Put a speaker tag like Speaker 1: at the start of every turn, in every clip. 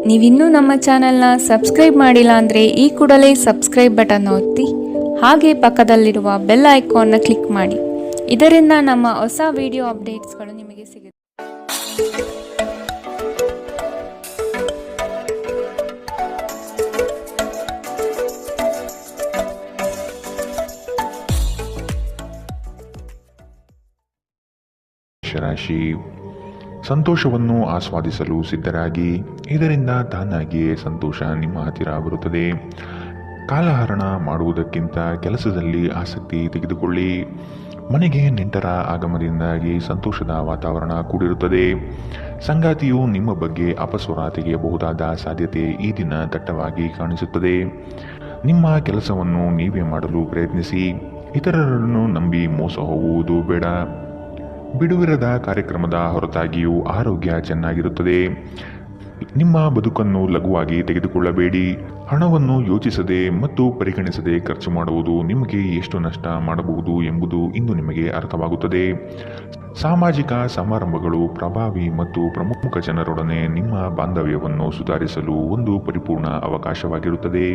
Speaker 1: ನೀವಿನ್ನೂ ನಮ್ಮ ಚಾನೆಲ್ನ ಸಬ್ಸ್ಕ್ರೈಬ್ ಮಾಡಿಲ್ಲ ಅಂದರೆ ಈ ಕೂಡಲೇ ಸಬ್ಸ್ಕ್ರೈಬ್ ಬಟನ್ ಒತ್ತಿ ಹಾಗೆ ಪಕ್ಕದಲ್ಲಿರುವ ಬೆಲ್ ಐಕಾನ್ನ ಕ್ಲಿಕ್ ಮಾಡಿ. ಇದರಿಂದ ನಮ್ಮ ಹೊಸ ವಿಡಿಯೋ ಅಪ್ಡೇಟ್ಸ್ಗಳು ನಿಮಗೆ ಸಿಗುತ್ತೆ.
Speaker 2: ರಾಶಿ ಸಂತೋಷವನ್ನು ಆಸ್ವಾದಿಸಲು ಸಿದ್ಧರಾಗಿ, ಇದರಿಂದ ತಾನಾಗಿಯೇ ಸಂತೋಷ ನಿಮ್ಮ ಹತ್ತಿರ ಬರುತ್ತದೆ. ಕಾಲಹರಣ ಮಾಡುವುದಕ್ಕಿಂತ ಕೆಲಸದಲ್ಲಿ ಆಸಕ್ತಿ ತೆಗೆದುಕೊಳ್ಳಿ. ಮನೆಗೆ ನೆಂಟರ ಆಗಮನದಿಂದಾಗಿ ಸಂತೋಷದ ವಾತಾವರಣ ಕೂಡಿರುತ್ತದೆ. ಸಂಗಾತಿಯು ನಿಮ್ಮ ಬಗ್ಗೆ ಅಪಸ್ವರ ತೆಗೆಯಬಹುದಾದ ಸಾಧ್ಯತೆ ಈ ದಿನ ದಟ್ಟವಾಗಿ ಕಾಣಿಸುತ್ತದೆ. ನಿಮ್ಮ ಕೆಲಸವನ್ನು ನೀವೇ ಮಾಡಲು ಪ್ರಯತ್ನಿಸಿ. ಇತರರನ್ನು ನಂಬಿ ಮೋಸ ಹೋಗುವುದು ಬೇಡ. ಬಿಡುವಿರದ ಕಾರ್ಯಕ್ರಮದ ಹೊರತಾಗಿಯೂ ಆರೋಗ್ಯ ಚೆನ್ನಾಗಿರುತ್ತದೆ. ನಿಮ್ಮ ಬದುಕನ್ನು ಲಘುವಾಗಿ ತೆಗೆದುಕೊಳ್ಳಬೇಡಿ. ಹಣವನ್ನು ಯೋಚಿಸದೆ ಮತ್ತು ಪರಿಗಣಿಸದೆ ಖರ್ಚು ಮಾಡುವುದು ನಿಮಗೆ ಎಷ್ಟು ನಷ್ಟ ಮಾಡಬಹುದು ಎಂಬುದು ಇಂದು ನಿಮಗೆ ಅರ್ಥವಾಗುತ್ತದೆ. ಸಾಮಾಜಿಕ ಸಮಾರಂಭಗಳು ಪ್ರಭಾವಿ ಮತ್ತು ಪ್ರಮುಖ ಜನರೊಡನೆ ನಿಮ್ಮ ಬಾಂಧವ್ಯವನ್ನು ಸುಧಾರಿಸಲು ಒಂದು ಪರಿಪೂರ್ಣ ಅವಕಾಶವಾಗಿರುತ್ತದೆ.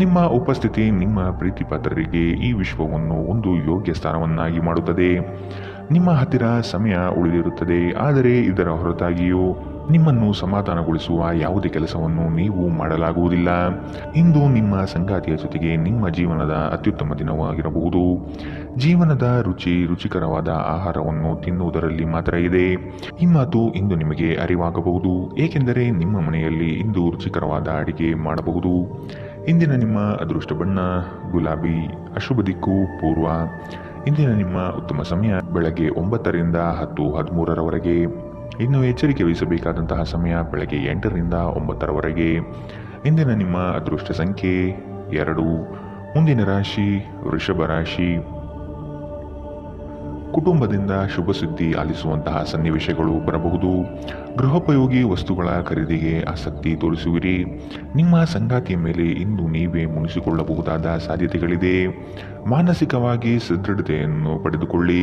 Speaker 2: ನಿಮ್ಮ ಉಪಸ್ಥಿತಿ ನಿಮ್ಮ ಪ್ರೀತಿಪಾತ್ರರಿಗೆ ಈ ವಿಶ್ವವನ್ನು ಒಂದು ಯೋಗ್ಯ ಸ್ಥಾನವನ್ನಾಗಿ ಮಾಡುತ್ತದೆ. ನಿಮ್ಮ ಹತ್ತಿರ ಸಮಯ ಉಳಿದಿರುತ್ತದೆ, ಆದರೆ ಇದರ ಹೊರತಾಗಿಯೂ ನಿಮ್ಮನ್ನು ಸಮಾಧಾನಗೊಳಿಸುವ ಯಾವುದೇ ಕೆಲಸವನ್ನು ನೀವು ಮಾಡಲಾಗುವುದಿಲ್ಲ. ಇಂದು ನಿಮ್ಮ ಸಂಗಾತಿಯ ಜೊತೆಗೆ ನಿಮ್ಮ ಜೀವನದ ಅತ್ಯುತ್ತಮ ದಿನವಾಗಿರಬಹುದು. ಜೀವನದ ರುಚಿಕರವಾದ ಆಹಾರವನ್ನು ತಿನ್ನುವುದರಲ್ಲಿ ಮಾತ್ರ ಇದೆ. ಈ ಮಾತು ಇಂದು ನಿಮಗೆ ಅರಿವಾಗಬಹುದು, ಏಕೆಂದರೆ ನಿಮ್ಮ ಮನೆಯಲ್ಲಿ ಇಂದು ರುಚಿಕರವಾದ ಅಡಿಗೆ ಮಾಡಬಹುದು. ಇಂದಿನ ನಿಮ್ಮ ಅದೃಷ್ಟ ಬಣ್ಣ ಗುಲಾಬಿ. ಅಶುಭ ದಿಕ್ಕು ಪೂರ್ವ. ಇಂದಿನ ನಿಮ್ಮ ಉತ್ತಮ ಸಮಯ ಬೆಳಗ್ಗೆ 9ರಿಂದ 10:13ರವರೆಗೆ. ಇನ್ನು ಎಚ್ಚರಿಕೆ ವಹಿಸಬೇಕಾದಂತಹ ಸಮಯ ಬೆಳಗ್ಗೆ 8ರಿಂದ 9ರವರೆಗೆ. ಇಂದಿನ ನಿಮ್ಮ ಅದೃಷ್ಟ ಸಂಖ್ಯೆ 2. ಮುಂದಿನ ರಾಶಿ ವೃಷಭ ರಾಶಿ. ಕುಟುಂಬದಿಂದ ಶುಭ ಸುದ್ದಿ ಆಲಿಸುವಂತಹ ಸನ್ನಿವೇಶಗಳು ಬರಬಹುದು. ಗೃಹೋಪಯೋಗಿ ವಸ್ತುಗಳ ಖರೀದಿಗೆ ಆಸಕ್ತಿ ತೋರಿಸುವಿರಿ. ನಿಮ್ಮ ಸಂಗಾತಿಯ ಮೇಲೆ ಇಂದು ನೀವೇ ಮುನಿಸಿಕೊಳ್ಳಬಹುದಾದ ಸಾಧ್ಯತೆಗಳಿದೆ. ಮಾನಸಿಕವಾಗಿ ಸದೃಢತೆಯನ್ನು ಪಡೆದುಕೊಳ್ಳಿ.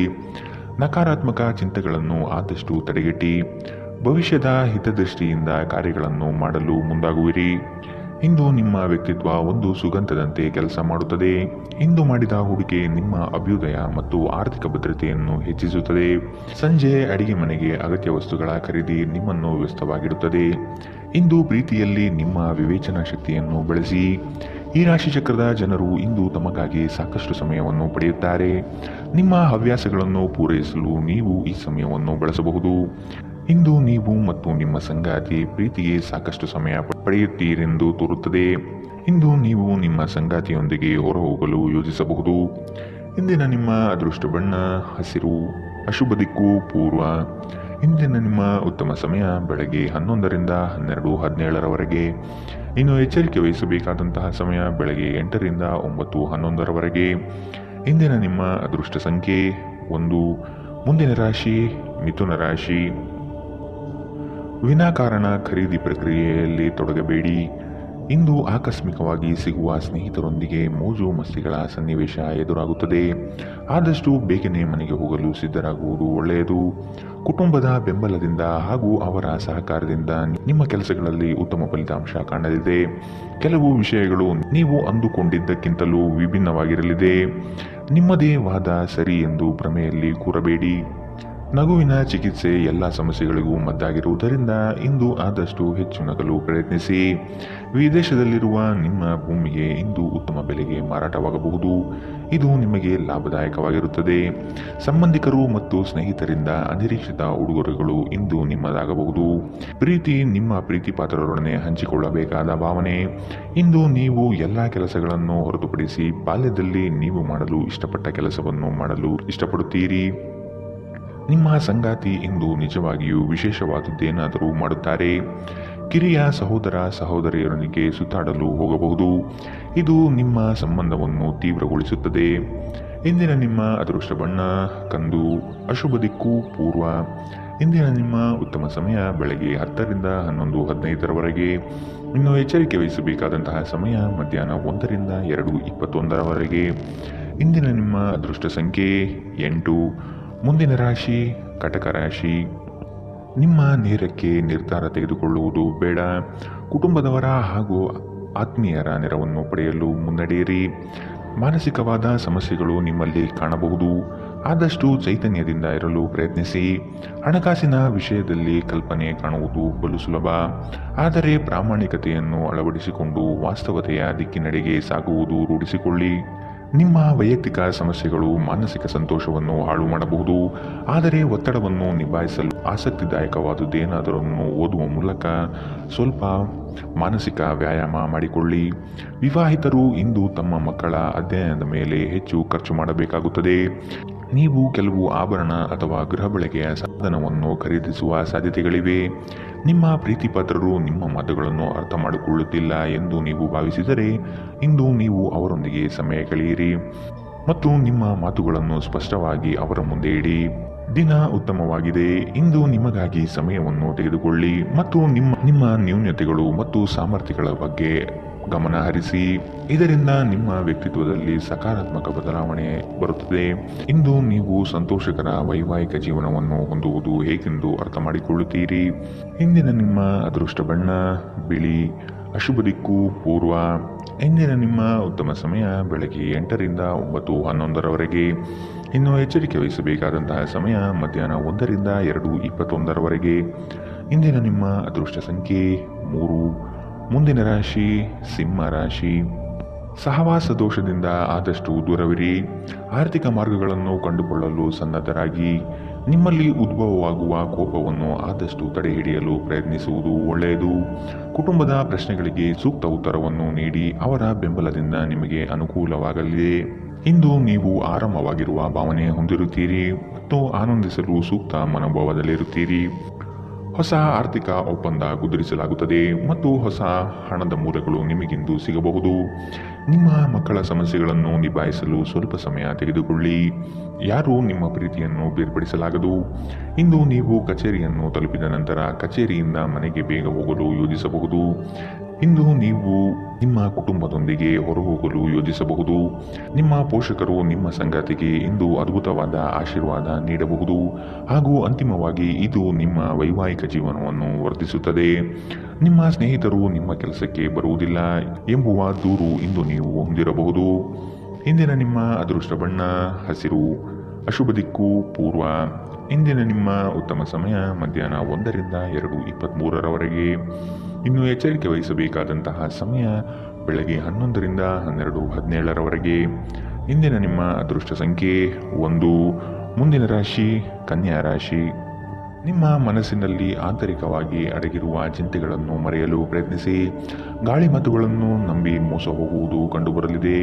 Speaker 2: ನಕಾರಾತ್ಮಕ ಚಿಂತೆಗಳನ್ನು ಆದಷ್ಟು ತಡೆಗಟ್ಟಿ ಭವಿಷ್ಯದ ಹಿತದೃಷ್ಟಿಯಿಂದ ಕಾರ್ಯಗಳನ್ನು ಮಾಡಲು ಮುಂದಾಗುವಿರಿ. ಇಂದು ನಿಮ್ಮ ವ್ಯಕ್ತಿತ್ವ ಒಂದು ಸುಗಂಧದಂತೆ ಕೆಲಸ ಮಾಡುತ್ತದೆ. ಇಂದು ಮಾಡಿದ ಹೂಡಿಕೆ ನಿಮ್ಮ ಅಭ್ಯುದಯ ಮತ್ತು ಆರ್ಥಿಕ ಭದ್ರತೆಯನ್ನು ಹೆಚ್ಚಿಸುತ್ತದೆ. ಸಂಜೆ ಅಡಿಗೆ ಮನೆಗೆ ಅಗತ್ಯ ವಸ್ತುಗಳ ಖರೀದಿ ನಿಮ್ಮನ್ನು ವ್ಯಸ್ತವಾಗಿಡುತ್ತದೆ. ಇಂದು ಪ್ರೀತಿಯಲ್ಲಿ ನಿಮ್ಮ ವಿವೇಚನಾ ಶಕ್ತಿಯನ್ನು ಬಳಸಿ. ಈ ರಾಶಿ ಚಕ್ರದ ಜನರು ಇಂದು ತಮಗಾಗಿ ಸಾಕಷ್ಟು ಸಮಯವನ್ನು ಪಡೆಯುತ್ತಾರೆ. ನಿಮ್ಮ ಹವ್ಯಾಸಗಳನ್ನು ಪೂರೈಸಲು ನೀವು ಈ ಸಮಯವನ್ನು ಬಳಸಬಹುದು. ಇಂದು ನೀವು ಮತ್ತು ನಿಮ್ಮ ಸಂಗಾತಿ ಪ್ರೀತಿಗೆ ಸಾಕಷ್ಟು ಸಮಯ ಪಡೆಯುತ್ತೀರೆಂದು ತೋರುತ್ತದೆ. ಇಂದು ನೀವು ನಿಮ್ಮ ಸಂಗಾತಿಯೊಂದಿಗೆ ಹೊರಹೋಗಲು ಯೋಜಿಸಬಹುದು. ಇಂದಿನ ನಿಮ್ಮ ಅದೃಷ್ಟ ಬಣ್ಣ ಹಸಿರು. ಅಶುಭ ದಿಕ್ಕು ಪೂರ್ವ. ಇಂದಿನ ನಿಮ್ಮ ಉತ್ತಮ ಸಮಯ ಬೆಳಗ್ಗೆ 11ರಿಂದ 12:17ರವರೆಗೆ. ಇನ್ನು ಎಚ್ಚರಿಕೆ ವಹಿಸಬೇಕಾದಂತಹ ಸಮಯ ಬೆಳಗ್ಗೆ 8ರಿಂದ 9:11ರವರೆಗೆ. ಇಂದಿನ ನಿಮ್ಮ ಅದೃಷ್ಟ ಸಂಖ್ಯೆ 1. ಮುಂದಿನ ರಾಶಿ ಮಿಥುನ ರಾಶಿ. ವಿನಾಕಾರಣ ಖರೀದಿ ಪ್ರಕ್ರಿಯೆಯಲ್ಲಿ ತೊಡಗಬೇಡಿ. ಇಂದು ಆಕಸ್ಮಿಕವಾಗಿ ಸಿಗುವ ಸ್ನೇಹಿತರೊಂದಿಗೆ ಮೋಜು ಮಸ್ತಿಗಳ ಸನ್ನಿವೇಶ ಎದುರಾಗುತ್ತದೆ. ಆದಷ್ಟು ಬೇಗನೆ ಮನೆಗೆ ಹೋಗಲು ಸಿದ್ಧರಾಗುವುದು ಒಳ್ಳೆಯದು. ಕುಟುಂಬದ ಬೆಂಬಲದಿಂದ ಹಾಗೂ ಅವರ ಸಹಕಾರದಿಂದ ನಿಮ್ಮ ಕೆಲಸಗಳಲ್ಲಿ ಉತ್ತಮ ಫಲಿತಾಂಶ ಕಾಣಲಿದೆ. ಕೆಲವು ವಿಷಯಗಳು ನೀವು ಅಂದುಕೊಂಡಿದ್ದಕ್ಕಿಂತಲೂ ವಿಭಿನ್ನವಾಗಿರಲಿದೆ. ನಿಮ್ಮದೇ ವಾದ ಸರಿ ಎಂದು ಭ್ರಮೆಯಲ್ಲಿ ಕೂರಬೇಡಿ. ನಗುವಿನ ಚಿಕಿತ್ಸೆ ಎಲ್ಲ ಸಮಸ್ಯೆಗಳಿಗೂ ಮದ್ದಾಗಿರುವುದರಿಂದ ಇಂದು ಆದಷ್ಟು ಹೆಚ್ಚು ನಗಲು ಪ್ರಯತ್ನಿಸಿ. ವಿದೇಶದಲ್ಲಿರುವ ನಿಮ್ಮ ಭೂಮಿಗೆ ಇಂದು ಉತ್ತಮ ಬೆಲೆಗೆ ಮಾರಾಟವಾಗಬಹುದು. ಇದು ನಿಮಗೆ ಲಾಭದಾಯಕವಾಗಿರುತ್ತದೆ. ಸಂಬಂಧಿಕರು ಮತ್ತು ಸ್ನೇಹಿತರಿಂದ ಅನಿರೀಕ್ಷಿತ ಉಡುಗೊರೆಗಳು ಇಂದು ನಿಮ್ಮದಾಗಬಹುದು. ಪ್ರೀತಿ ನಿಮ್ಮ ಪ್ರೀತಿ ಪಾತ್ರರೊಡನೆ ಹಂಚಿಕೊಳ್ಳಬೇಕಾದ ಭಾವನೆ. ಇಂದು ನೀವು ಎಲ್ಲ ಕೆಲಸಗಳನ್ನು ಹೊರತುಪಡಿಸಿ ಬಾಲ್ಯದಲ್ಲಿ ನೀವು ಮಾಡಲು ಇಷ್ಟಪಟ್ಟ ಕೆಲಸವನ್ನು ಮಾಡಲು ಇಷ್ಟಪಡುತ್ತೀರಿ. ನಿಮ್ಮ ಸಂಗಾತಿ ಇಂದು ನಿಜವಾಗಿಯೂ ವಿಶೇಷವಾದದ್ದೇನಾದರೂ ಮಾಡುತ್ತಾರೆ. ಕಿರಿಯ ಸಹೋದರ ಸಹೋದರಿಯರೊಂದಿಗೆ ಸುತ್ತಾಡಲು ಹೋಗಬಹುದು. ಇದು ನಿಮ್ಮ ಸಂಬಂಧವನ್ನು ತೀವ್ರಗೊಳಿಸುತ್ತದೆ. ಇಂದಿನ ನಿಮ್ಮ ಅದೃಷ್ಟ ಬಣ್ಣ ಕಂದು. ಅಶುಭ ದಿಕ್ಕು ಪೂರ್ವ. ಇಂದಿನ ನಿಮ್ಮ ಉತ್ತಮ ಸಮಯ ಬೆಳಗ್ಗೆ 10ರಿಂದ 11:15ರವರೆಗೆ. ಇನ್ನು ಎಚ್ಚರಿಕೆ ವಹಿಸಬೇಕಾದಂತಹ ಸಮಯ ಮಧ್ಯಾಹ್ನ 1ರಿಂದ 2:21ರವರೆಗೆ. ಇಂದಿನ ನಿಮ್ಮ ಅದೃಷ್ಟ ಸಂಖ್ಯೆ 8. ಮುಂದಿನ ರಾಶಿ ಕಟಕ ರಾಶಿ. ನಿಮ್ಮ ನೇರಕ್ಕೆ ನಿರ್ಧಾರ ತೆಗೆದುಕೊಳ್ಳುವುದು ಬೇಡ. ಕುಟುಂಬದವರ ಹಾಗೂ ಆತ್ಮೀಯರ ನೆರವನ್ನು ಪಡೆಯಲು ಮುನ್ನಡೆಯಿರಿ. ಮಾನಸಿಕವಾದ ಸಮಸ್ಯೆಗಳು ನಿಮ್ಮಲ್ಲಿ ಕಾಣಬಹುದು. ಆದಷ್ಟು ಚೈತನ್ಯದಿಂದ ಇರಲು ಪ್ರಯತ್ನಿಸಿ. ಹಣಕಾಸಿನ ವಿಷಯದಲ್ಲಿ ಕಲ್ಪನೆ ಕಾಣುವುದು ಬಲು ಸುಲಭ, ಆದರೆ ಪ್ರಾಮಾಣಿಕತೆಯನ್ನು ಅಳವಡಿಸಿಕೊಂಡು ವಾಸ್ತವತೆಯ ದಿಕ್ಕಿನೆಡೆಗೆ ಸಾಗುವುದು ರೂಢಿಸಿಕೊಳ್ಳಿ. ನಿಮ್ಮ ವೈಯಕ್ತಿಕ ಸಮಸ್ಯೆಗಳು ಮಾನಸಿಕ ಸಂತೋಷವನ್ನು ಹಾಳು ಮಾಡಬಹುದು, ಆದರೆ ಒತ್ತಡವನ್ನು ನಿಭಾಯಿಸಲು ಆಸಕ್ತಿದಾಯಕವಾದುದೇನಾದರನ್ನು ಓದುವ ಮೂಲಕ ಸ್ವಲ್ಪ ಮಾನಸಿಕ ವ್ಯಾಯಾಮ ಮಾಡಿಕೊಳ್ಳಿ. ವಿವಾಹಿತರು ಇಂದು ತಮ್ಮ ಮಕ್ಕಳ ಅಧ್ಯಯನದ ಮೇಲೆ ಹೆಚ್ಚು ಖರ್ಚು ಮಾಡಬೇಕಾಗುತ್ತದೆ. ನೀವು ಕೆಲವು ಆಭರಣ ಅಥವಾ ಗೃಹ ಬಳಕೆಯ ಸಾಧನವನ್ನು ಖರೀದಿಸುವ ಸಾಧ್ಯತೆಗಳಿವೆ. ನಿಮ್ಮ ಪ್ರೀತಿಪಾತ್ರರು ನಿಮ್ಮ ಮಾತುಗಳನ್ನು ಅರ್ಥ ಮಾಡಿಕೊಳ್ಳುತ್ತಿಲ್ಲ ಎಂದು ನೀವು ಭಾವಿಸಿದರೆ ಇಂದು ನೀವು ಅವರೊಂದಿಗೆ ಸಮಯ ಕಳೆಯಿರಿ ಮತ್ತು ನಿಮ್ಮ ಮಾತುಗಳನ್ನು ಸ್ಪಷ್ಟವಾಗಿ ಅವರ ಮುಂದೆ ಇಡಿ. ದಿನ ಉತ್ತಮವಾಗಿದೆ. ಇಂದು ನಿಮಗಾಗಿ ಸಮಯವನ್ನು ತೆಗೆದುಕೊಳ್ಳಿ ಮತ್ತು ನಿಮ್ಮ ನ್ಯೂನತೆಗಳು ಮತ್ತು ಸಾಮರ್ಥ್ಯಗಳ ಬಗ್ಗೆ ಗಮನ ಹರಿಸಿ. ಇದರಿಂದ ನಿಮ್ಮ ವ್ಯಕ್ತಿತ್ವದಲ್ಲಿ ಸಕಾರಾತ್ಮಕ ಬದಲಾವಣೆ ಬರುತ್ತದೆ. ಇಂದು ನೀವು ಸಂತೋಷಕರ ವೈವಾಹಿಕ ಜೀವನವನ್ನು ಹೊಂದುವುದು ಹೇಗೆಂದು ಅರ್ಥ ಮಾಡಿಕೊಳ್ಳುತ್ತೀರಿ. ಇಂದಿನ ನಿಮ್ಮ ಅದೃಷ್ಟ ಬಣ್ಣ ಬಿಳಿ, ಅಶುಭ ದಿಕ್ಕು ಪೂರ್ವ. ಇಂದಿನ ನಿಮ್ಮ ಉತ್ತಮ ಸಮಯ ಬೆಳಗ್ಗೆ 8ರಿಂದ 9:11ರವರೆಗೆ. ಇನ್ನು ಎಚ್ಚರಿಕೆ ವಹಿಸಬೇಕಾದಂತಹ ಸಮಯ ಮಧ್ಯಾಹ್ನ 1ರಿಂದ 2:21ರವರೆಗೆ. ಇಂದಿನ ನಿಮ್ಮ ಅದೃಷ್ಟ ಸಂಖ್ಯೆ 3. ಮುಂದಿನ ರಾಶಿ ಸಿಂಹ ರಾಶಿ. ಸಹವಾಸ ದೋಷದಿಂದ ಆದಷ್ಟು ದೂರವಿರಿ. ಆರ್ಥಿಕ ಮಾರ್ಗಗಳನ್ನು ಕಂಡುಕೊಳ್ಳಲು ಸನ್ನದ್ಧರಾಗಿ. ನಿಮ್ಮಲ್ಲಿ ಉದ್ಭವವಾಗುವ ಕೋಪವನ್ನು ಆದಷ್ಟು ತಡೆಹಿಡಿಯಲು ಪ್ರಯತ್ನಿಸುವುದು ಒಳ್ಳೆಯದು. ಕುಟುಂಬದ ಪ್ರಶ್ನೆಗಳಿಗೆ ಸೂಕ್ತ ಉತ್ತರವನ್ನು ನೀಡಿ ಅವರ ಬೆಂಬಲದಿಂದ ನಿಮಗೆ ಅನುಕೂಲವಾಗಲಿದೆ. ಇಂದು ನೀವು ಆರಾಮವಾಗಿರುವ ಭಾವನೆ ಹೊಂದಿರುತ್ತೀರಿ ಮತ್ತು ಆನಂದಿಸಲು ಸೂಕ್ತ ಮನೋಭಾವದಲ್ಲಿರುತ್ತೀರಿ. ಹೊಸ ಆರ್ಥಿಕ ಒಪ್ಪಂದ ಕುದುರಿಸಲಾಗುತ್ತದೆ ಮತ್ತು ಹೊಸ ಹಣದ ಮೂಲಗಳು ನಿಮಗಿಂದು ಸಿಗಬಹುದು. ನಿಮ್ಮ ಮಕ್ಕಳ ಸಮಸ್ಯೆಗಳನ್ನು ನಿಭಾಯಿಸಲು ಸ್ವಲ್ಪ ಸಮಯ ತೆಗೆದುಕೊಳ್ಳಿ. ಯಾರೂ ನಿಮ್ಮ ಪ್ರೀತಿಯನ್ನು ಬೇರ್ಪಡಿಸಲಾಗದು. ಇಂದು ನೀವು ಕಚೇರಿಯನ್ನು ತಲುಪಿದ ನಂತರ ಕಚೇರಿಯಿಂದ ಮನೆಗೆ ಬೇಗ ಹೋಗಲು ಯೋಜಿಸಬಹುದು. ಇಂದು ನೀವು ನಿಮ್ಮ ಕುಟುಂಬದೊಂದಿಗೆ ಹೊರಹೋಗಲು ಯೋಜಿಸಬಹುದು. ನಿಮ್ಮ ಪೋಷಕರು ನಿಮ್ಮ ಸಂಗಾತಿಗೆ ಇಂದು ಅದ್ಭುತವಾದ ಆಶೀರ್ವಾದ ನೀಡಬಹುದು ಹಾಗೂ ಅಂತಿಮವಾಗಿ ಇದು ನಿಮ್ಮ ವೈವಾಹಿಕ ಜೀವನವನ್ನು ವರ್ಧಿಸುತ್ತದೆ. ನಿಮ್ಮ ಸ್ನೇಹಿತರು ನಿಮ್ಮ ಕೆಲಸಕ್ಕೆ ಬರುವುದಿಲ್ಲ ಎಂಬುವ ದೂರು ಇಂದು ನೀವು ಹೊಂದಿರಬಹುದು. ಇಂದಿನ ನಿಮ್ಮ ಅದೃಷ್ಟ ಬಣ್ಣ ಹಸಿರು, ಅಶುಭ ದಿಕ್ಕು ಪೂರ್ವ. ಇಂದಿನ ನಿಮ್ಮ ಉತ್ತಮ ಸಮಯ ಮಧ್ಯಾಹ್ನ 1ರಿಂದ 2:23ರವರೆಗೆ. ಇನ್ನು ಎಚ್ಚರಿಕೆ ವಹಿಸಬೇಕಾದಂತಹ ಸಮಯ ಬೆಳಗ್ಗೆ 11ರಿಂದ 12:17ರವರೆಗೆ. ಇಂದಿನ ನಿಮ್ಮ ಅದೃಷ್ಟ ಸಂಖ್ಯೆ 1. ಮುಂದಿನ ರಾಶಿ ಕನ್ಯಾ ರಾಶಿ. ನಿಮ್ಮ ಮನಸ್ಸಿನಲ್ಲಿ ಆಂತರಿಕವಾಗಿ ಅಡಗಿರುವ ಚಿಂತೆಗಳನ್ನು ಮರೆಯಲು ಪ್ರಯತ್ನಿಸಿ. ಗಾಳಿ ಮಾತುಗಳನ್ನು ನಂಬಿ ಮೋಸ ಹೋಗುವುದು ಕಂಡುಬರಲಿದೆ.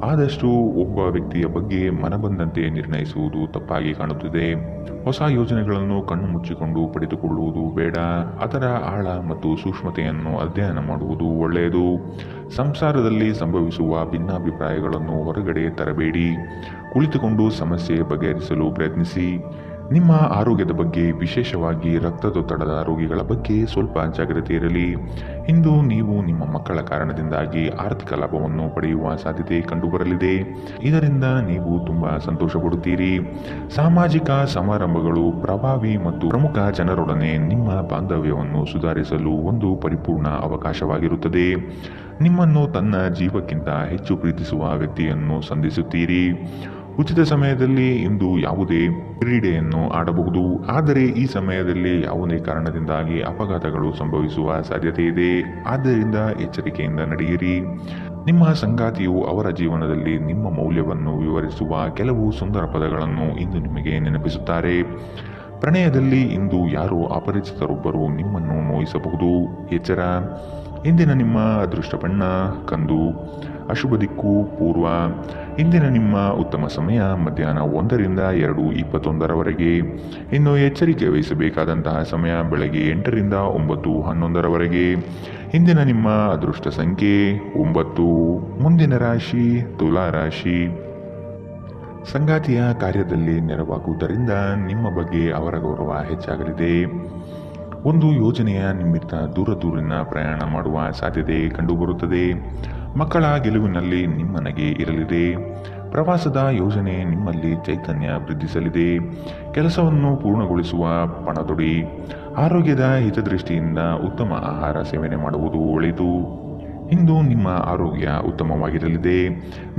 Speaker 2: ಆದಷ್ಟು ಒಬ್ಬ ವ್ಯಕ್ತಿಯ ಬಗ್ಗೆ ಮನಬಂದಂತೆ ನಿರ್ಣಯಿಸುವುದು ತಪ್ಪಾಗಿ ಕಾಣುತ್ತಿದೆ. ಹೊಸ ಯೋಜನೆಗಳನ್ನು ಕಣ್ಣು ಮುಚ್ಚಿಕೊಂಡು ಪಡೆದುಕೊಳ್ಳುವುದು ಬೇಡ. ಅದರ ಆಳ ಮತ್ತು ಸೂಕ್ಷ್ಮತೆಯನ್ನು ಅಧ್ಯಯನ ಮಾಡುವುದು ಒಳ್ಳೆಯದು. ಸಂಸಾರದಲ್ಲಿ ಸಂಭವಿಸುವ ಭಿನ್ನಾಭಿಪ್ರಾಯಗಳನ್ನು ಹೊರಗಡೆ ತರಬೇಡಿ. ಕುಳಿತುಕೊಂಡು ಸಮಸ್ಯೆ ಬಗೆಹರಿಸಲು ಪ್ರಯತ್ನಿಸಿ. ನಿಮ್ಮ ಆರೋಗ್ಯದ ಬಗ್ಗೆ, ವಿಶೇಷವಾಗಿ ರಕ್ತದೊತ್ತಡದ ರೋಗಿಗಳ ಬಗ್ಗೆ ಸ್ವಲ್ಪ ಜಾಗ್ರತೆ ಇರಲಿ. ಇಂದು ನೀವು ನಿಮ್ಮ ಮಕ್ಕಳ ಕಾರಣದಿಂದಾಗಿ ಆರ್ಥಿಕ ಲಾಭವನ್ನು ಪಡೆಯುವ ಸಾಧ್ಯತೆ ಕಂಡುಬರಲಿದೆ. ಇದರಿಂದ ನೀವು ತುಂಬಾ ಸಂತೋಷ ಪಡುತ್ತೀರಿ. ಸಾಮಾಜಿಕ ಸಮಾರಂಭಗಳು ಪ್ರಭಾವಿ ಮತ್ತು ಪ್ರಮುಖ ಜನರೊಡನೆ ನಿಮ್ಮ ಬಾಂಧವ್ಯವನ್ನು ಸುಧಾರಿಸಲು ಒಂದು ಪರಿಪೂರ್ಣ ಅವಕಾಶವಾಗಿರುತ್ತದೆ. ನಿಮ್ಮನ್ನು ತನ್ನ ಜೀವಕ್ಕಿಂತ ಹೆಚ್ಚು ಪ್ರೀತಿಸುವ ವ್ಯಕ್ತಿಯನ್ನು ಸಂಧಿಸುತ್ತೀರಿ. ಉಚಿತ ಸಮಯದಲ್ಲಿ ಇಂದು ಯಾವುದೇ ಕ್ರೀಡೆಯನ್ನು ಆಡಬಹುದು, ಆದರೆ ಈ ಸಮಯದಲ್ಲಿ ಯಾವುದೇ ಕಾರಣದಿಂದಾಗಿ ಅಪಘಾತಗಳು ಸಂಭವಿಸುವ ಸಾಧ್ಯತೆ ಇದೆ. ಆದ್ದರಿಂದ ಎಚ್ಚರಿಕೆಯಿಂದ ನಡೆಯಿರಿ. ನಿಮ್ಮ ಸಂಗಾತಿಯು ಅವರ ಜೀವನದಲ್ಲಿ ನಿಮ್ಮ ಮೌಲ್ಯವನ್ನು ವಿವರಿಸುವ ಕೆಲವು ಸುಂದರ ಪದಗಳನ್ನು ಇಂದು ನಿಮಗೆ ನೆನಪಿಸುತ್ತಾರೆ. ಪ್ರಣಯದಲ್ಲಿ ಇಂದು ಯಾರೋ ಅಪರಿಚಿತರೊಬ್ಬರು ನಿಮ್ಮನ್ನು ನೋಯಿಸಬಹುದು. ಎಚ್ಚರ. ಇಂದಿನ ನಿಮ್ಮ ಅದೃಷ್ಟ ಬಣ್ಣ ಕಂದು, ಅಶುಭ ದಿಕ್ಕು ಪೂರ್ವ. ಇಂದಿನ ನಿಮ್ಮ ಉತ್ತಮ ಸಮಯ ಮಧ್ಯಾಹ್ನ 1ರಿಂದ 2:21ರವರೆಗೆ. ಇನ್ನು ಎಚ್ಚರಿಕೆ ವಹಿಸಬೇಕಾದಂತಹ ಸಮಯ ಬೆಳಗ್ಗೆ 8ರಿಂದ 9:11ರವರೆಗೆ. ಇಂದಿನ ನಿಮ್ಮ ಅದೃಷ್ಟ ಸಂಖ್ಯೆ 9. ಮುಂದಿನ ರಾಶಿ ತುಲಾ ರಾಶಿ. ಸಂಗಾತಿಯ ಕಾರ್ಯದಲ್ಲಿ ನೆರವಾಗುವುದರಿಂದ ನಿಮ್ಮ ಬಗ್ಗೆ ಅವರ ಗೌರವ ಹೆಚ್ಚಾಗಲಿದೆ. ಒಂದು ಯೋಜನೆಯ ನಿಮಿತ್ತ ದೂರಿನ ಪ್ರಯಾಣ ಮಾಡುವ ಸಾಧ್ಯತೆ ಕಂಡುಬರುತ್ತದೆ. ಮಕ್ಕಳ ಗೆಲುವಿನಲ್ಲಿ ನಿಮ್ಮ ನಗೆ ಇರಲಿದೆ. ಪ್ರವಾಸದ ಯೋಜನೆ ನಿಮ್ಮಲ್ಲಿ ಚೈತನ್ಯ ವೃದ್ಧಿಸಲಿದೆ. ಕೆಲಸವನ್ನು ಪೂರ್ಣಗೊಳಿಸುವ ಪಣತೊಡಿ. ಆರೋಗ್ಯದ ಹಿತದೃಷ್ಟಿಯಿಂದ ಉತ್ತಮ ಆಹಾರ ಸೇವನೆ ಮಾಡುವುದು ಒಳಿತು. ಇಂದು ನಿಮ್ಮ ಆರೋಗ್ಯ ಉತ್ತಮವಾಗಿರಲಿದೆ.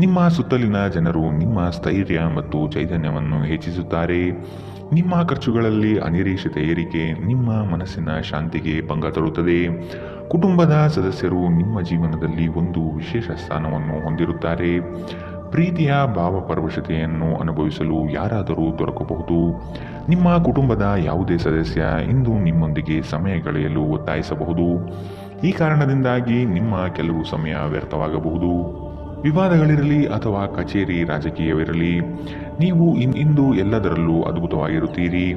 Speaker 2: ನಿಮ್ಮ ಸುತ್ತಲಿನ ಜನರು ನಿಮ್ಮ ಸ್ಥೈರ್ಯ ಮತ್ತು ಚೈತನ್ಯವನ್ನು ಹೆಚ್ಚಿಸುತ್ತಾರೆ. ನಿಮ್ಮ ಖರ್ಚುಗಳಲ್ಲಿ ಅನಿರೀಕ್ಷಿತ ಏರಿಕೆ ನಿಮ್ಮ ಮನಸ್ಸಿನ ಶಾಂತಿಗೆ ಭಂಗ ತರುತ್ತದೆ. ಕುಟುಂಬದ ಸದಸ್ಯರು ನಿಮ್ಮ ಜೀವನದಲ್ಲಿ ಒಂದು ವಿಶೇಷ ಸ್ಥಾನವನ್ನು ಹೊಂದಿರುತ್ತಾರೆ. ಪ್ರೀತಿಯ ಭಾವಪರವಶತೆಯನ್ನು ಅನುಭವಿಸಲು ಯಾರಾದರೂ ದೊರಕಬಹುದು. ನಿಮ್ಮ ಕುಟುಂಬದ ಯಾವುದೇ ಸದಸ್ಯ ಇಂದು ನಿಮ್ಮೊಂದಿಗೆ ಸಮಯ ಕಳೆಯಲು ಒತ್ತಾಯಿಸಬಹುದು. ಈ ಕಾರಣದಿಂದಾಗಿ ನಿಮ್ಮ ಕೆಲವು ಸಮಯ ವ್ಯರ್ಥವಾಗಬಹುದು. ವಿವಾದಗಳಿರಲಿ ಅಥವಾ ಕಚೇರಿ ರಾಜಕೀಯವಿರಲಿ, ನೀವು ಇಂದು ಎಲ್ಲದರಲ್ಲೂ ಅದ್ಭುತವಾಗಿರುತ್ತೀರಿ.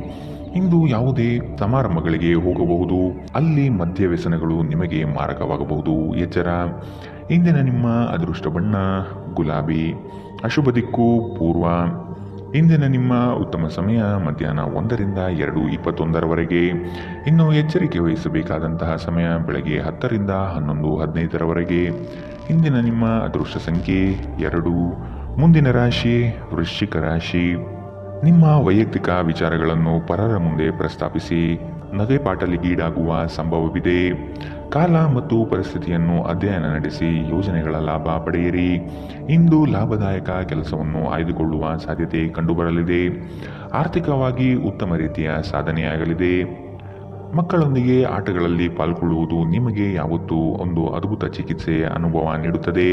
Speaker 2: ಇಂದು ಯಾವುದೇ ಸಮಾರಂಭಗಳಿಗೆ ಹೋಗಬಹುದು. ಅಲ್ಲಿ ಮದ್ಯ ವ್ಯಸನಗಳು ನಿಮಗೆ ಮಾರಕವಾಗಬಹುದು. ಎಚ್ಚರ. ಇಂದಿನ ನಿಮ್ಮ ಅದೃಷ್ಟ ಬಣ್ಣ ಗುಲಾಬಿ. ಅಶುಭ ದಿಕ್ಕು ಪೂರ್ವ. ಇಂದಿನ ನಿಮ್ಮ ಉತ್ತಮ ಸಮಯ ಮಧ್ಯಾಹ್ನ 1ರಿಂದ 2:21 ಇನ್ನು ಎಚ್ಚರಿಕೆ ವಹಿಸಬೇಕಾದಂತಹ ಸಮಯ ಬೆಳಗ್ಗೆ 10ರಿಂದ 11:15 ಇಂದಿನ ನಿಮ್ಮ ಅದೃಷ್ಟ ಸಂಖ್ಯೆ 2. ಮುಂದಿನ ರಾಶಿ ವೃಶ್ಚಿಕ ರಾಶಿ. ನಿಮ್ಮ ವೈಯಕ್ತಿಕ ವಿಚಾರಗಳನ್ನು ಪರರ ಮುಂದೆ ಪ್ರಸ್ತಾಪಿಸಿ ನಗೆಪಾಟಲಿಗೀಡಾಗುವ ಸಂಭವವಿದೆ. ಕಾಲ ಮತ್ತು ಪರಿಸ್ಥಿತಿಯನ್ನು ಅಧ್ಯಯನ ನಡೆಸಿ ಯೋಜನೆಗಳ ಲಾಭ ಪಡೆಯಿರಿ. ಇಂದು ಲಾಭದಾಯಕ ಕೆಲಸವನ್ನು ಆಯ್ದುಕೊಳ್ಳುವ ಸಾಧ್ಯತೆ ಕಂಡುಬರಲಿದೆ. ಆರ್ಥಿಕವಾಗಿ ಉತ್ತಮ ರೀತಿಯ ಸಾಧನೆಯಾಗಲಿದೆ. ಮಕ್ಕಳೊಂದಿಗೆ ಆಟಗಳಲ್ಲಿ ಪಾಲ್ಗೊಳ್ಳುವುದು ನಿಮಗೆ ಯಾವತ್ತೂ ಒಂದು ಅದ್ಭುತ ಚಿಕಿತ್ಸೆಯ ಅನುಭವ ನೀಡುತ್ತದೆ.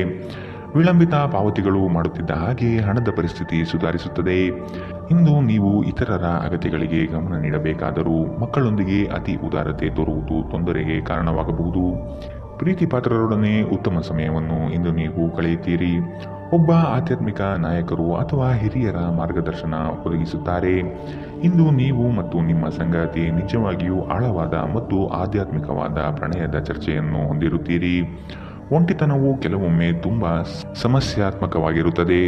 Speaker 2: ವಿಳಂಬಿತ ಪಾವತಿಗಳು ಮಾಡುತ್ತಿದ್ದ ಹಾಗೆ ಹಣದ ಪರಿಸ್ಥಿತಿ ಸುಧಾರಿಸುತ್ತದೆ. ಇಂದು ನೀವು ಇತರರ ಅಗತ್ಯಗಳಿಗೆ ಗಮನ ನೀಡಬೇಕಾದರೂ ಮಕ್ಕಳೊಂದಿಗೆ ಅತಿ ಉದಾರತೆ ತೋರುವುದು ತೊಂದರೆಗೆ ಕಾರಣವಾಗಬಹುದು. ಪ್ರೀತಿ ಪಾತ್ರರೊಡನೆ ಉತ್ತಮ ಸಮಯವನ್ನು ಇಂದು ನೀವು ಕಳೆಯುತ್ತೀರಿ. ಒಬ್ಬ ಆಧ್ಯಾತ್ಮಿಕ ನಾಯಕರು ಅಥವಾ ಹಿರಿಯರ ಮಾರ್ಗದರ್ಶನ ಒದಗಿಸುತ್ತಾರೆ. ಇಂದು ನೀವು ಮತ್ತು ನಿಮ್ಮ ಸಂಗಾತಿ ನಿಜವಾಗಿಯೂ ಆಳವಾದ ಮತ್ತು ಆಧ್ಯಾತ್ಮಿಕವಾದ ಪ್ರಣಯದ ಚರ್ಚೆಯನ್ನು ಹೊಂದಿರುತ್ತೀರಿ. ಒಂಟಿತನವು ಕೆಲವೊಮ್ಮೆ ತುಂಬಾ ಸಮಸ್ಯಾತ್ಮಕವಾಗಿರುತ್ತದೆ.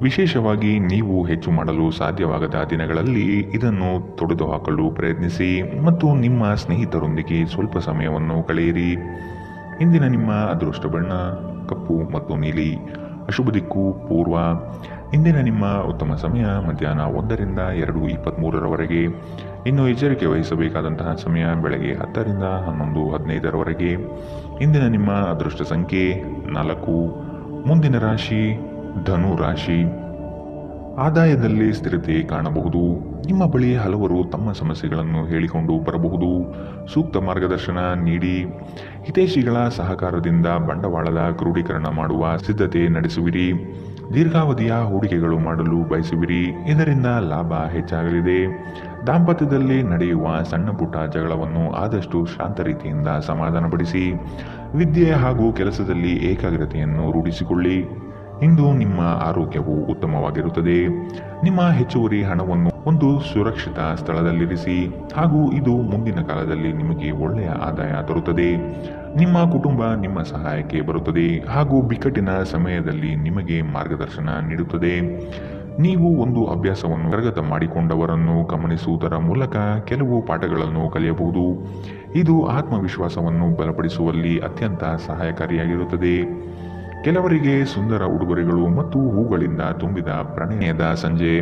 Speaker 2: ವಿಶೇಷವಾಗಿ ನೀವು ಹೆಚ್ಚು ಮಾಡಲು ಸಾಧ್ಯವಾಗದ ದಿನಗಳಲ್ಲಿ ಇದನ್ನು ತೊಡೆದುಹಾಕಲು ಪ್ರಯತ್ನಿಸಿ ಮತ್ತು ನಿಮ್ಮ ಸ್ನೇಹಿತರೊಂದಿಗೆ ಸ್ವಲ್ಪ ಸಮಯವನ್ನು ಕಳೆಯಿರಿ. ಇಂದಿನ ನಿಮ್ಮ ಅದೃಷ್ಟ ಬಣ್ಣ ಕಪ್ಪು ಮತ್ತು ನೀಲಿ. ಅಶುಭ ದಿಕ್ಕು ಪೂರ್ವ. ಇಂದಿನ ನಿಮ್ಮ ಉತ್ತಮ ಸಮಯ ಮಧ್ಯಾಹ್ನ 1ರಿಂದ 2:23 ಇನ್ನು ಎಚ್ಚರಿಕೆ ವಹಿಸಬೇಕಾದಂತಹ ಸಮಯ ಬೆಳಗ್ಗೆ 10ರಿಂದ 11:15 ಇಂದಿನ ನಿಮ್ಮ ಅದೃಷ್ಟ ಸಂಖ್ಯೆ 4. ಮುಂದಿನ ರಾಶಿ ಧನು ರಾಶಿ. ಆದಾಯದಲ್ಲಿ ಸ್ಥಿರತೆ ಕಾಣಬಹುದು. ನಿಮ್ಮ ಬಳಿ ಹಲವರು ತಮ್ಮ ಸಮಸ್ಯೆಗಳನ್ನು ಹೇಳಿಕೊಂಡು ಬರಬಹುದು. ಸೂಕ್ತ ಮಾರ್ಗದರ್ಶನ ನೀಡಿ. ಹಿತೈಷಿಗಳ ಸಹಕಾರದಿಂದ ಬಂಡವಾಳದ ಕ್ರೋಢೀಕರಣ ಮಾಡುವ ಸಿದ್ಧತೆ ನಡೆಸುವಿರಿ. ದೀರ್ಘಾವಧಿಯ ಹೂಡಿಕೆಗಳು ಮಾಡಲು ಬಯಸುವಿರಿ. ಇದರಿಂದ ಲಾಭ ಹೆಚ್ಚಾಗಲಿದೆ. ದಾಂಪತ್ಯದಲ್ಲಿ ನಡೆಯುವ ಸಣ್ಣ ಪುಟ್ಟ ಜಗಳವನ್ನು ಆದಷ್ಟು ಶಾಂತ ರೀತಿಯಿಂದ ಸಮಾಧಾನಪಡಿಸಿ. ವಿದ್ಯೆ ಹಾಗೂ ಕೆಲಸದಲ್ಲಿ ಏಕಾಗ್ರತೆಯನ್ನು ರೂಢಿಸಿಕೊಳ್ಳಿ. ಇಂದು ನಿಮ್ಮ ಆರೋಗ್ಯವು ಉತ್ತಮವಾಗಿರುತ್ತದೆ. ನಿಮ್ಮ ಹೆಚ್ಚುವರಿ ಹಣವನ್ನು ಒಂದು ಸುರಕ್ಷಿತ ಸ್ಥಳದಲ್ಲಿರಿಸಿ ಹಾಗೂ ಇದು ಮುಂದಿನ ಕಾಲದಲ್ಲಿ ನಿಮಗೆ ಒಳ್ಳೆಯ ಆದಾಯ ತರುತ್ತದೆ. ನಿಮ್ಮ ಕುಟುಂಬ ನಿಮ್ಮ ಸಹಾಯಕ್ಕೆ ಬರುತ್ತದೆ ಹಾಗೂ ಬಿಕ್ಕಟ್ಟಿನ ಸಮಯದಲ್ಲಿ ನಿಮಗೆ ಮಾರ್ಗದರ್ಶನ ನೀಡುತ್ತದೆ. ನೀವು ಒಂದು ಅಭ್ಯಾಸವನ್ನು ಕರಗತ ಮಾಡಿಕೊಂಡವರನ್ನು ಗಮನಿಸುವುದರ ಮೂಲಕ ಕೆಲವು ಪಾಠಗಳನ್ನು ಕಲಿಯಬಹುದು. ಇದು ಆತ್ಮವಿಶ್ವಾಸವನ್ನು ಬಲಪಡಿಸುವಲ್ಲಿ ಅತ್ಯಂತ ಸಹಾಯಕಾರಿಯಾಗಿರುತ್ತದೆ. ಕೆಲವರಿಗೆ ಸುಂದರ ಉಡುಗೊರೆಗಳು ಮತ್ತು ಹೂಗಳಿಂದ ತುಂಬಿದ ಪ್ರಣಯದ ಸಂಜೆ.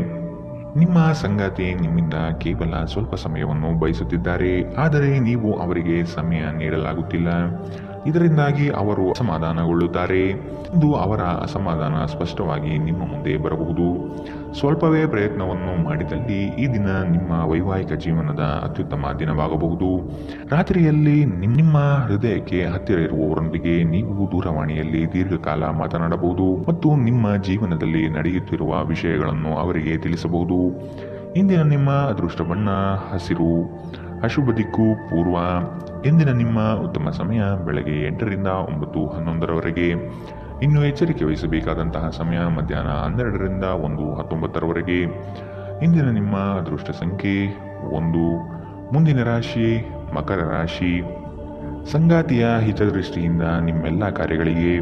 Speaker 2: ನಿಮ್ಮ ಸಂಗಾತಿ ನಿಮ್ಮಿಂದ ಕೇವಲ ಸ್ವಲ್ಪ ಸಮಯವನ್ನು ಬಯಸುತ್ತಿದ್ದಾರೆ, ಆದರೆ ನೀವು ಅವರಿಗೆ ಸಮಯ ನೀಡಲಾಗುತ್ತಿಲ್ಲ. ಇದರಿಂದಾಗಿ ಅವರು ಅಸಮಾಧಾನಗೊಳ್ಳುತ್ತಾರೆ. ಇಂದು ಅವರ ಅಸಮಾಧಾನ ಸ್ಪಷ್ಟವಾಗಿ ನಿಮ್ಮ ಮುಂದೆ ಬರಬಹುದು. ಸ್ವಲ್ಪವೇ ಪ್ರಯತ್ನವನ್ನು ಮಾಡಿದಲ್ಲಿ ಈ ದಿನ ನಿಮ್ಮ ವೈವಾಹಿಕ ಜೀವನದ ಅತ್ಯುತ್ತಮ ದಿನವಾಗಬಹುದು. ರಾತ್ರಿಯಲ್ಲಿ ನಿಮ್ಮ ಹೃದಯಕ್ಕೆ ಹತ್ತಿರ ಇರುವವರೊಂದಿಗೆ ನೀವು ದೂರವಾಣಿಯಲ್ಲಿ ದೀರ್ಘಕಾಲ ಮಾತನಾಡಬಹುದು ಮತ್ತು ನಿಮ್ಮ ಜೀವನದಲ್ಲಿ ನಡೆಯುತ್ತಿರುವ ವಿಷಯಗಳನ್ನು ಅವರಿಗೆ ತಿಳಿಸಬಹುದು. ಇಂದಿನ ನಿಮ್ಮ ಅದೃಷ್ಟ ಬಣ್ಣ ಹಸಿರು. ಅಶುಭ ದಿಕ್ಕು ಪೂರ್ವ. ಇಂದಿನ ನಿಮ್ಮ ಉತ್ತಮ ಸಮಯ ಬೆಳಗ್ಗೆ 8ರಿಂದ 9:11 ಇನ್ನು ಎಚ್ಚರಿಕೆ ವಹಿಸಬೇಕಾದಂತಹ ಸಮಯ ಮಧ್ಯಾಹ್ನ 12ರಿಂದ 1:19 ಇಂದಿನ ನಿಮ್ಮ ಅದೃಷ್ಟ ಸಂಖ್ಯೆ 1. ಮುಂದಿನ ರಾಶಿ ಮಕರ ರಾಶಿ. ಸಂಗಾತಿಯ ಹಿತದೃಷ್ಟಿಯಿಂದ ನಿಮ್ಮೆಲ್ಲ ಕಾರ್ಯಗಳಿಗೆ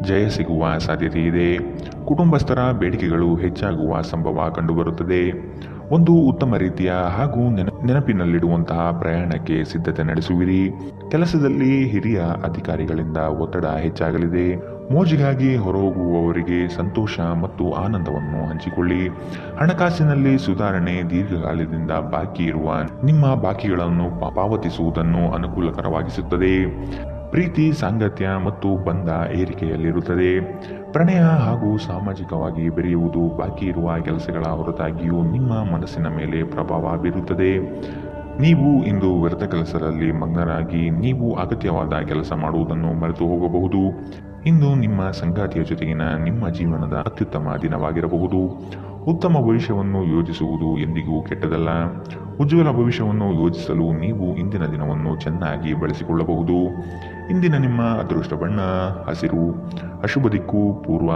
Speaker 2: ಜಯ ಸಿಗುವ ಸಾಧ್ಯತೆ ಇದೆ. ಕುಟುಂಬಸ್ಥರ ಬೇಡಿಕೆಗಳು ಹೆಚ್ಚಾಗುವ ಸಂಭವ ಕಂಡುಬರುತ್ತದೆ. ಒಂದು ಉತ್ತಮ ರೀತಿಯ ಹಾಗೂ ನೆನಪಿನಲ್ಲಿಡುವಂತಹ ಪ್ರಯಾಣಕ್ಕೆ ಸಿದ್ಧತೆ ನಡೆಸುವಿರಿ. ಕೆಲಸದಲ್ಲಿ ಹಿರಿಯ ಅಧಿಕಾರಿಗಳಿಂದ ಒತ್ತಡ ಹೆಚ್ಚಾಗಲಿದೆ. ಮೋಜಿಗಾಗಿ ಹೊರಹೋಗುವವರಿಗೆ ಸಂತೋಷ ಮತ್ತು ಆನಂದವನ್ನು ಹಂಚಿಕೊಳ್ಳಿ. ಹಣಕಾಸಿನಲ್ಲಿ ಸುಧಾರಣೆ. ದೀರ್ಘಕಾಲದಿಂದ ಬಾಕಿ ಇರುವ ನಿಮ್ಮ ಬಾಕಿಗಳನ್ನು ಪಾವತಿಸುವುದನ್ನು ಅನುಕೂಲಕರವಾಗಿಸುತ್ತದೆ. ಪ್ರೀತಿ, ಸಾಂಗತ್ಯ ಮತ್ತು ಬಂಧ ಏರಿಕೆಯಲ್ಲಿರುತ್ತದೆ. ಪ್ರಣಯ ಹಾಗೂ ಸಾಮಾಜಿಕವಾಗಿ ಬೆರೆಯುವುದು. ಬಾಕಿ ಇರುವ ಕೆಲಸಗಳ ಹೊರತಾಗಿಯೂ ನಿಮ್ಮ ಮನಸ್ಸಿನ ಮೇಲೆ ಪ್ರಭಾವ ಬೀರುತ್ತದೆ. ನೀವು ಇಂದು ವ್ಯರ್ಥ ಕೆಲಸದಲ್ಲಿ ಮಗ್ನರಾಗಿ ನೀವು ಅಗತ್ಯವಾದ ಕೆಲಸ ಮಾಡುವುದನ್ನು ಮರೆತು ಹೋಗಬಹುದು. ಇಂದು ನಿಮ್ಮ ಸಂಗಾತಿಯ ಜೊತೆಗಿನ ನಿಮ್ಮ ಜೀವನದ ಅತ್ಯುತ್ತಮ ದಿನವಾಗಿರಬಹುದು. ಉತ್ತಮ ಭವಿಷ್ಯವನ್ನು ಯೋಜಿಸುವುದು ಎಂದಿಗೂ ಕೆಟ್ಟದಲ್ಲ. ಉಜ್ವಲ ಭವಿಷ್ಯವನ್ನು ಯೋಜಿಸಲು ನೀವು ಇಂದಿನ ದಿನವನ್ನು ಚೆನ್ನಾಗಿ ಬಳಸಿಕೊಳ್ಳಬಹುದು. ಇಂದಿನ ನಿಮ್ಮ ಅದೃಷ್ಟ ಬಣ್ಣ ಹಸಿರು. ಅಶುಭ ದಿಕ್ಕು ಪೂರ್ವ.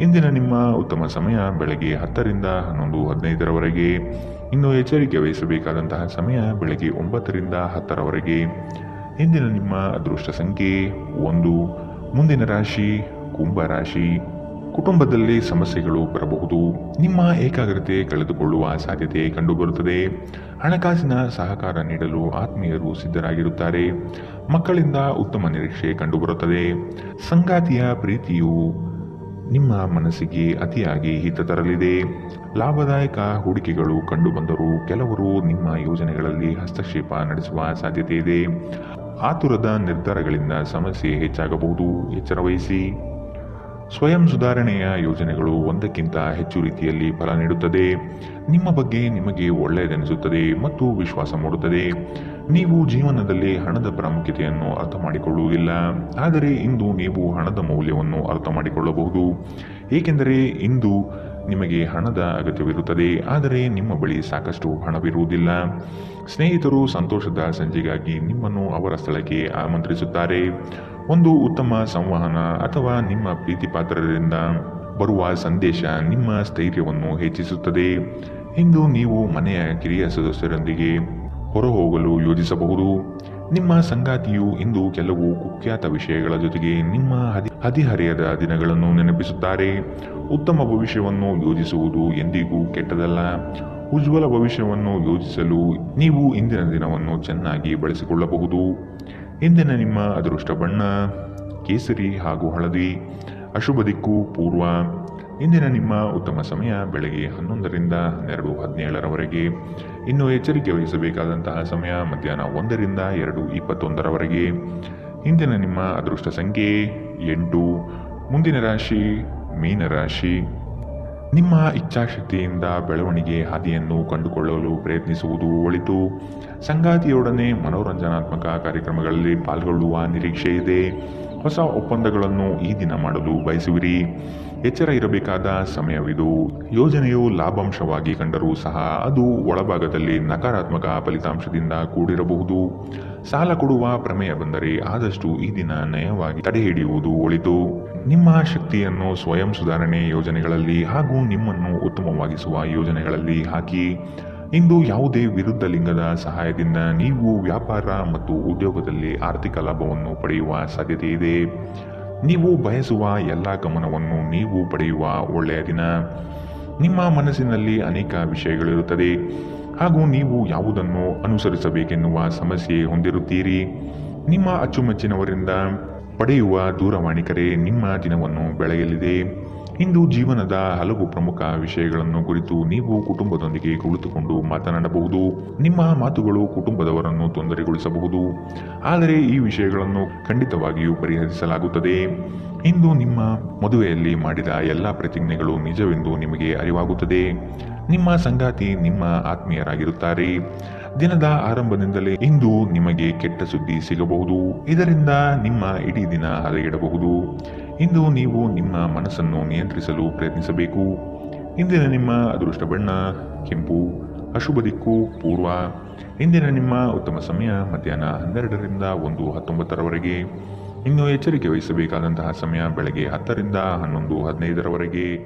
Speaker 2: ಇಂದಿನ ನಿಮ್ಮ ಉತ್ತಮ ಸಮಯ ಬೆಳಗ್ಗೆ 10 ರಿಂದ 11:15 ಇನ್ನು ಎಚ್ಚರಿಕೆ ವಹಿಸಬೇಕಾದಂತಹ ಸಮಯ ಬೆಳಗ್ಗೆ 9 ರಿಂದ 10 ಇಂದಿನ ನಿಮ್ಮ ಅದೃಷ್ಟ ಸಂಖ್ಯೆ 1. ಮುಂದಿನ ರಾಶಿ ಕುಂಭ ರಾಶಿ. ಕುಟುಂಬದಲ್ಲಿ ಸಮಸ್ಯೆಗಳು ಬರಬಹುದು. ನಿಮ್ಮ ಏಕಾಗ್ರತೆ ಕಳೆದುಕೊಳ್ಳುವ ಸಾಧ್ಯತೆ ಕಂಡುಬರುತ್ತದೆ. ಹಣಕಾಸಿನ ಸಹಕಾರ ನೀಡಲು ಆತ್ಮೀಯರು ಸಿದ್ಧರಾಗಿರುತ್ತಾರೆ. ಮಕ್ಕಳಿಂದ ಉತ್ತಮ ನಿರೀಕ್ಷೆ ಕಂಡುಬರುತ್ತದೆ. ಸಂಗಾತಿಯ ಪ್ರೀತಿಯು ನಿಮ್ಮ ಮನಸ್ಸಿಗೆ ಅತಿಯಾಗಿ ಹಿತ ತರಲಿದೆ. ಲಾಭದಾಯಕ ಹೂಡಿಕೆಗಳು ಕಂಡುಬಂದರೂ ಕೆಲವರು ನಿಮ್ಮ ಯೋಜನೆಗಳಲ್ಲಿ ಹಸ್ತಕ್ಷೇಪ ನಡೆಸುವ ಸಾಧ್ಯತೆ ಇದೆ. ಆತುರದ ನಿರ್ಧಾರಗಳಿಂದ ಸಮಸ್ಯೆ ಹೆಚ್ಚಾಗಬಹುದು. ಎಚ್ಚರ ವಹಿಸಿ. ಸ್ವಯಂ ಸುಧಾರಣೆಯ ಯೋಜನೆಗಳು ಒಂದಕ್ಕಿಂತ ಹೆಚ್ಚು ರೀತಿಯಲ್ಲಿ ಫಲ ನೀಡುತ್ತದೆ. ನಿಮ್ಮ ಬಗ್ಗೆ ನಿಮಗೆ ಒಳ್ಳೆಯದೆನಿಸುತ್ತದೆ ಮತ್ತು ವಿಶ್ವಾಸ ಮೂಡುತ್ತದೆ. ನೀವು ಜೀವನದಲ್ಲಿ ಹಣದ ಪ್ರಾಮುಖ್ಯತೆಯನ್ನು ಅರ್ಥ ಮಾಡಿಕೊಳ್ಳುವುದಿಲ್ಲ. ಆದರೆ ಇಂದು ನೀವು ಹಣದ ಮೌಲ್ಯವನ್ನು ಅರ್ಥ ಮಾಡಿಕೊಳ್ಳಬಹುದು. ಏಕೆಂದರೆ ಇಂದು ನಿಮಗೆ ಹಣದ ಅಗತ್ಯವಿರುತ್ತದೆ, ಆದರೆ ನಿಮ್ಮ ಬಳಿ ಸಾಕಷ್ಟು ಹಣವಿರುವುದಿಲ್ಲ. ಸ್ನೇಹಿತರು ಸಂತೋಷದ ಸಂಜೆಗಾಗಿ ನಿಮ್ಮನ್ನು ಅವರ ಸ್ಥಳಕ್ಕೆ ಆಮಂತ್ರಿಸುತ್ತಾರೆ. ಒಂದು ಉತ್ತಮ ಸಂವಹನ ಅಥವಾ ನಿಮ್ಮ ಪ್ರೀತಿಪಾತ್ರರಿಂದ ಬರುವ ಸಂದೇಶ ನಿಮ್ಮ ಸ್ಥೈರ್ಯವನ್ನು ಹೆಚ್ಚಿಸುತ್ತದೆ. ಇಂದು ನೀವು ಮನೆಯ ಕಿರಿಯ ಸದಸ್ಯರೊಂದಿಗೆ ಹೊರಹೋಗಲು ಯೋಜಿಸಬಹುದು. ನಿಮ್ಮ ಸಂಗಾತಿಯು ಇಂದು ಕೆಲವು ಕುಖ್ಯಾತ ವಿಷಯಗಳ ಜೊತೆಗೆ ನಿಮ್ಮ ಹದಿಹರೆಯದ ದಿನಗಳನ್ನು ನೆನಪಿಸುತ್ತಾರೆ. ಉತ್ತಮ ಭವಿಷ್ಯವನ್ನು ಯೋಜಿಸುವುದು ಎಂದಿಗೂ ಕೆಟ್ಟದಲ್ಲ. ಉಜ್ವಲ ಭವಿಷ್ಯವನ್ನು ಯೋಜಿಸಲು ನೀವು ಇಂದಿನ ದಿನವನ್ನು ಚೆನ್ನಾಗಿ ಬಳಸಿಕೊಳ್ಳಬಹುದು. ಇಂದಿನ ನಿಮ್ಮ ಅದೃಷ್ಟ ಬಣ್ಣ ಕೇಸರಿ ಹಾಗೂ ಹಳದಿ. ಅಶುಭ ದಿಕ್ಕು ಪೂರ್ವ. ಇಂದಿನ ನಿಮ್ಮ ಉತ್ತಮ ಸಮಯ ಬೆಳಗ್ಗೆ 11 ರಿಂದ 12:17 ಇನ್ನು ಎಚ್ಚರಿಕೆ ವಹಿಸಬೇಕಾದಂತಹ ಸಮಯ ಮಧ್ಯಾಹ್ನ 1 ರಿಂದ 2:21 ಇಂದಿನ ನಿಮ್ಮ ಅದೃಷ್ಟ ಸಂಖ್ಯೆ 8. ಮುಂದಿನ ರಾಶಿ ಮೀನರಾಶಿ. ನಿಮ್ಮ ಇಚ್ಛಾಶಕ್ತಿಯಿಂದ ಬೆಳವಣಿಗೆ ಹಾದಿಯನ್ನು ಕಂಡುಕೊಳ್ಳಲು ಪ್ರಯತ್ನಿಸುವುದು ಒಳಿತು. ಸಂಗಾತಿಯೊಡನೆ ಮನೋರಂಜನಾತ್ಮಕ ಕಾರ್ಯಕ್ರಮಗಳಲ್ಲಿ ಪಾಲ್ಗೊಳ್ಳುವ ನಿರೀಕ್ಷೆ ಇದೆ. ಹೊಸ ಒಪ್ಪಂದಗಳನ್ನು ಈ ದಿನ ಮಾಡಲು ಬಯಸುವಿರಿ. ಎಚ್ಚರ ಇರಬೇಕಾದ ಸಮಯವಿದು. ಯೋಜನೆಯು ಲಾಭಾಂಶವಾಗಿ ಕಂಡರೂ ಸಹ ಅದು ಒಳಭಾಗದಲ್ಲಿ ನಕಾರಾತ್ಮಕ ಫಲಿತಾಂಶದಿಂದ ಕೂಡಿರಬಹುದು. ಸಾಲ ಕೊಡುವ ಪ್ರಮೇಯ ಬಂದರೆ ಆದಷ್ಟು ಈ ದಿನ ನಯವಾಗಿ ತಡೆಹಿಡಿಯುವುದು ಒಳಿತು. ನಿಮ್ಮ ಶಕ್ತಿಯನ್ನು ಸ್ವಯಂ ಸುಧಾರಣೆ ಯೋಜನೆಗಳಲ್ಲಿ ಹಾಗೂ ನಿಮ್ಮನ್ನು ಉತ್ತಮವಾಗಿಸುವ ಯೋಜನೆಗಳಲ್ಲಿ ಹಾಕಿ. ಇಂದು ಯಾವುದೇ ವಿರುದ್ಧ ಲಿಂಗದ ಸಹಾಯದಿಂದ ನೀವು ವ್ಯಾಪಾರ ಮತ್ತು ಉದ್ಯೋಗದಲ್ಲಿ ಆರ್ಥಿಕ ಲಾಭವನ್ನು ಪಡೆಯುವ ಸಾಧ್ಯತೆ ಇದೆ. ನೀವು ಬಯಸುವ ಎಲ್ಲ ಗಮನವನ್ನು ನೀವು ಪಡೆಯುವ ಒಳ್ಳೆಯ ದಿನ. ನಿಮ್ಮ ಮನಸ್ಸಿನಲ್ಲಿ ಅನೇಕ ವಿಷಯಗಳಿರುತ್ತದೆ ಹಾಗೂ ನೀವು ಯಾವುದನ್ನು ಅನುಸರಿಸಬೇಕೆನ್ನುವ ಸಮಸ್ಯೆ ಹೊಂದಿರುತ್ತೀರಿ. ನಿಮ್ಮ ಅಚ್ಚುಮೆಚ್ಚಿನವರಿಂದ ಪಡೆಯುವ ದೂರವಾಣಿ ಕರೆ ನಿಮ್ಮ ದಿನವನ್ನು ಬೆಳೆಯಲಿದೆ. ಇಂದು ಜೀವನದ ಹಲವು ಪ್ರಮುಖ ವಿಷಯಗಳನ್ನು ಕುರಿತು ನೀವು ಕುಟುಂಬದೊಂದಿಗೆ ಕುಳಿತುಕೊಂಡು ಮಾತನಾಡಬಹುದು. ನಿಮ್ಮ ಮಾತುಗಳು ಕುಟುಂಬದವರನ್ನು ತೊಂದರೆಗೊಳಿಸಬಹುದು, ಆದರೆ ಈ ವಿಷಯಗಳನ್ನು ಖಂಡಿತವಾಗಿಯೂ ಪರಿಹರಿಸಲಾಗುತ್ತದೆ. ಇಂದು ನಿಮ್ಮ ಮದುವೆಯಲ್ಲಿ ಮಾಡಿದ ಎಲ್ಲ ಪ್ರತಿಜ್ಞೆಗಳು ನಿಜವೆಂದು ನಿಮಗೆ ಅರಿವಾಗುತ್ತದೆ. ನಿಮ್ಮ ಸಂಗಾತಿ ನಿಮ್ಮ ಆತ್ಮೀಯರಾಗಿರುತ್ತಾರೆ. ದಿನದ ಆರಂಭದಿಂದಲೇ ಇಂದು ನಿಮಗೆ ಕೆಟ್ಟ ಸುದ್ದಿ ಸಿಗಬಹುದು. ಇದರಿಂದ ನಿಮ್ಮ ಇಡೀ ದಿನ ಹದಗೆಡಬಹುದು. ಇಂದು ನೀವು ನಿಮ್ಮ ಮನಸ್ಸನ್ನು ನಿಯಂತ್ರಿಸಲು ಪ್ರಯತ್ನಿಸಬೇಕು. ಇಂದಿನ ನಿಮ್ಮ ಅದೃಷ್ಟ ಬಣ್ಣ ಕೆಂಪು. ಅಶುಭ ದಿಕ್ಕು ಪೂರ್ವ. ಇಂದಿನ ನಿಮ್ಮ ಉತ್ತಮ ಸಮಯ ಮಧ್ಯಾಹ್ನ 12 ರಿಂದ 1:19 ಇನ್ನು ಎಚ್ಚರಿಕೆ ವಹಿಸಬೇಕಾದಂತಹ ಸಮಯ ಬೆಳಗ್ಗೆ 10 ರಿಂದ 11:15